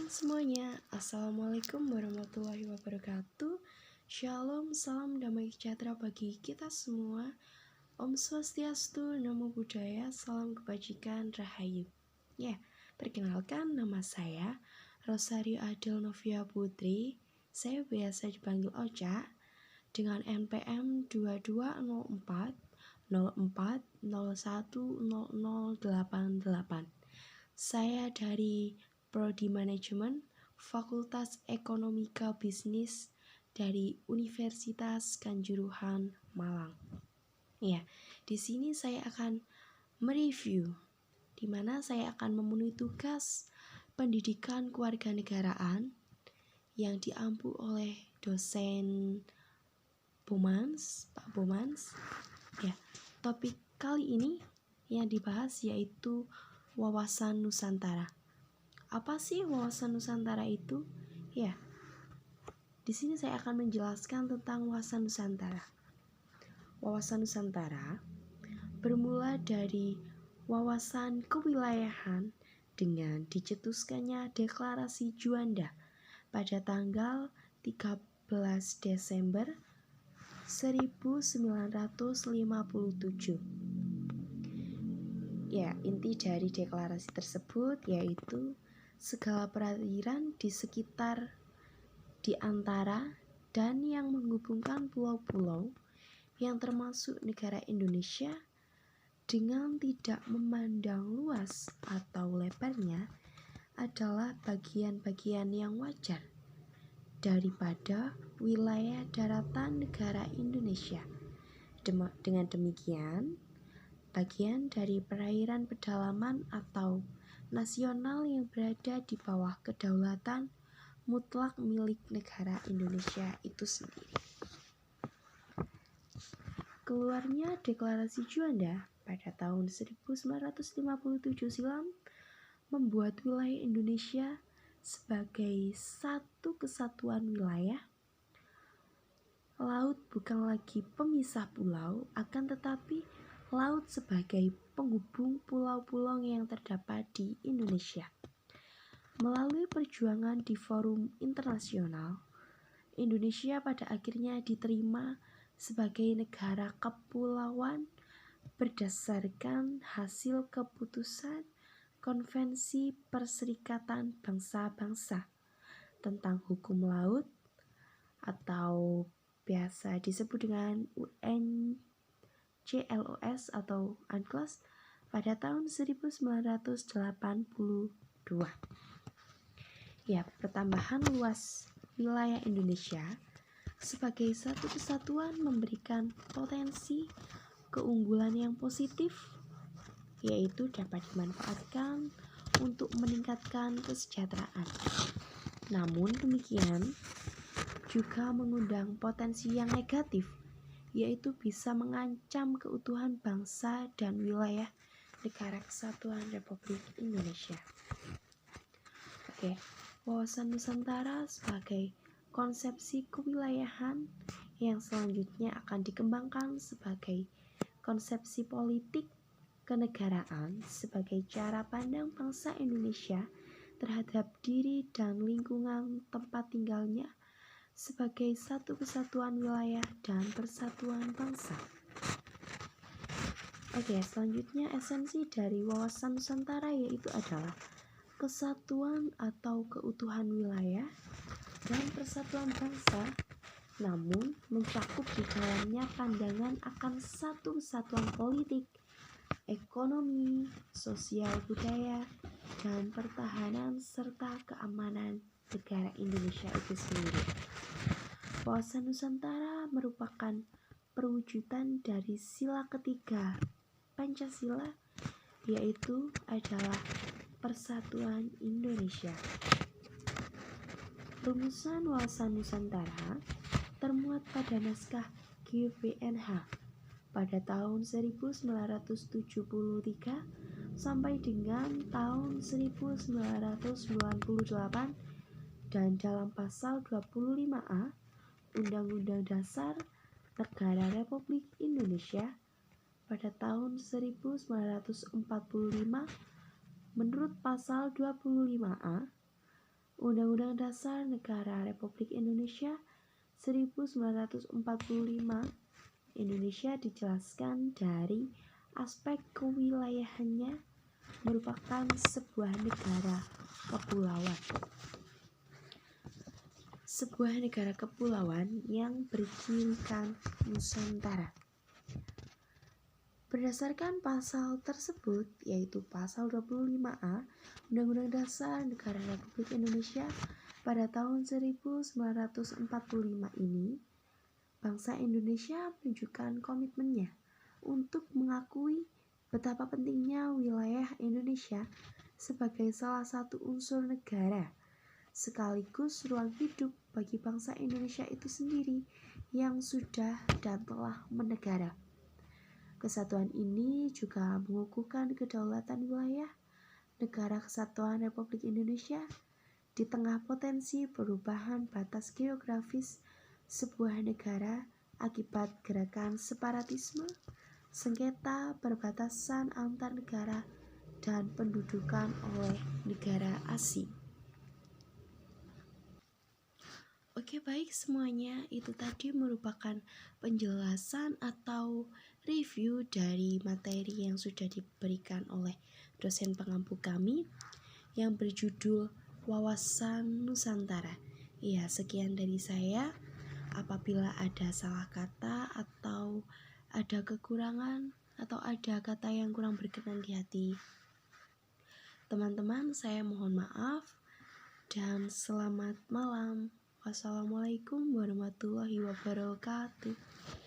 Semuanya, Assalamualaikum warahmatullahi wabarakatuh. Shalom, salam damai sejahtera bagi kita semua. Om Swastiastu, Namo Buddhaya, salam kebajikan, Rahayu. Perkenalkan nama saya Rosario Adel Novia Putri. Saya biasa dipanggil Ocha dengan NPM 2204 04 01 0088. Saya dari Prodi Manajemen Fakultas Ekonomika Bisnis dari Universitas Kanjuruhan Malang. Di sini saya akan mereview, di mana saya akan memenuhi tugas pendidikan kewarganegaraan yang diampu oleh dosen Bomans, Pak Bomans. Topik kali ini yang dibahas yaitu wawasan Nusantara. Apa sih wawasan Nusantara itu? Di sini saya akan menjelaskan tentang wawasan Nusantara. Wawasan Nusantara bermula dari wawasan kewilayahan dengan dicetuskannya Deklarasi Juanda pada tanggal 13 Desember 1957. Inti dari deklarasi tersebut yaitu segala perairan di sekitar, di antara, dan yang menghubungkan pulau-pulau yang termasuk negara Indonesia dengan tidak memandang luas atau lebarnya adalah bagian-bagian yang wajar daripada wilayah daratan negara Indonesia. Dengan demikian, bagian dari perairan pedalaman atau nasional yang berada di bawah kedaulatan mutlak milik negara Indonesia itu sendiri. Keluarnya Deklarasi Juanda pada tahun 1957 silam membuat wilayah Indonesia sebagai satu kesatuan wilayah. Laut bukan lagi pemisah pulau, akan tetapi laut sebagai penghubung pulau-pulau yang terdapat di Indonesia. Melalui perjuangan di forum internasional, Indonesia pada akhirnya diterima sebagai negara kepulauan berdasarkan hasil keputusan Konvensi Perserikatan Bangsa-Bangsa tentang Hukum Laut atau biasa disebut dengan UNCLOS atau UNCLOS pada tahun 1982. Pertambahan luas wilayah Indonesia sebagai satu kesatuan memberikan potensi keunggulan yang positif, yaitu dapat dimanfaatkan untuk meningkatkan kesejahteraan. Namun demikian juga mengundang potensi yang negatif, yaitu bisa mengancam keutuhan bangsa dan wilayah negara kesatuan Republik Indonesia. Wawasan Nusantara sebagai konsepsi kewilayahan yang selanjutnya akan dikembangkan sebagai konsepsi politik kenegaraan sebagai cara pandang bangsa Indonesia terhadap diri dan lingkungan tempat tinggalnya sebagai satu kesatuan wilayah dan persatuan bangsa. Selanjutnya esensi dari wawasan Nusantara yaitu adalah kesatuan atau keutuhan wilayah dan persatuan bangsa, namun mencakup di dalamnya pandangan akan satu kesatuan politik, ekonomi, sosial, budaya, dan pertahanan serta keamanan negara Indonesia itu sendiri. Wawasan Nusantara merupakan perwujudan dari sila ketiga Pancasila, yaitu adalah Persatuan Indonesia. Rumusan wawasan Nusantara termuat pada naskah GBNH pada tahun 1973 sampai dengan tahun 1998 dan dalam pasal 25A Undang-Undang Dasar Negara Republik Indonesia pada tahun 1945. Menurut pasal 25A Undang-Undang Dasar Negara Republik Indonesia 1945, Indonesia dijelaskan dari aspek kewilayahannya merupakan sebuah negara kepulauan. Sebuah negara kepulauan yang bercirikan Nusantara. Berdasarkan pasal tersebut, yaitu pasal 25A Undang-Undang Dasar Negara Republik Indonesia pada tahun 1945 ini, bangsa Indonesia menunjukkan komitmennya untuk mengakui betapa pentingnya wilayah Indonesia sebagai salah satu unsur negara, sekaligus ruang hidup bagi bangsa Indonesia itu sendiri yang sudah dan telah menegara. Kesatuan ini juga mengukuhkan kedaulatan wilayah Negara Kesatuan Republik Indonesia di tengah potensi perubahan batas geografis sebuah negara akibat gerakan separatisme, sengketa perbatasan antar negara, dan pendudukan oleh negara asing. Oke, baik semuanya, itu tadi merupakan penjelasan atau review dari materi yang sudah diberikan oleh dosen pengampu kami yang berjudul Wawasan Nusantara. Ya, sekian dari saya. Apabila ada salah kata atau ada kekurangan atau ada kata yang kurang berkenan di hati teman-teman, saya mohon maaf dan selamat malam. Wassalamualaikum warahmatullahi wabarakatuh.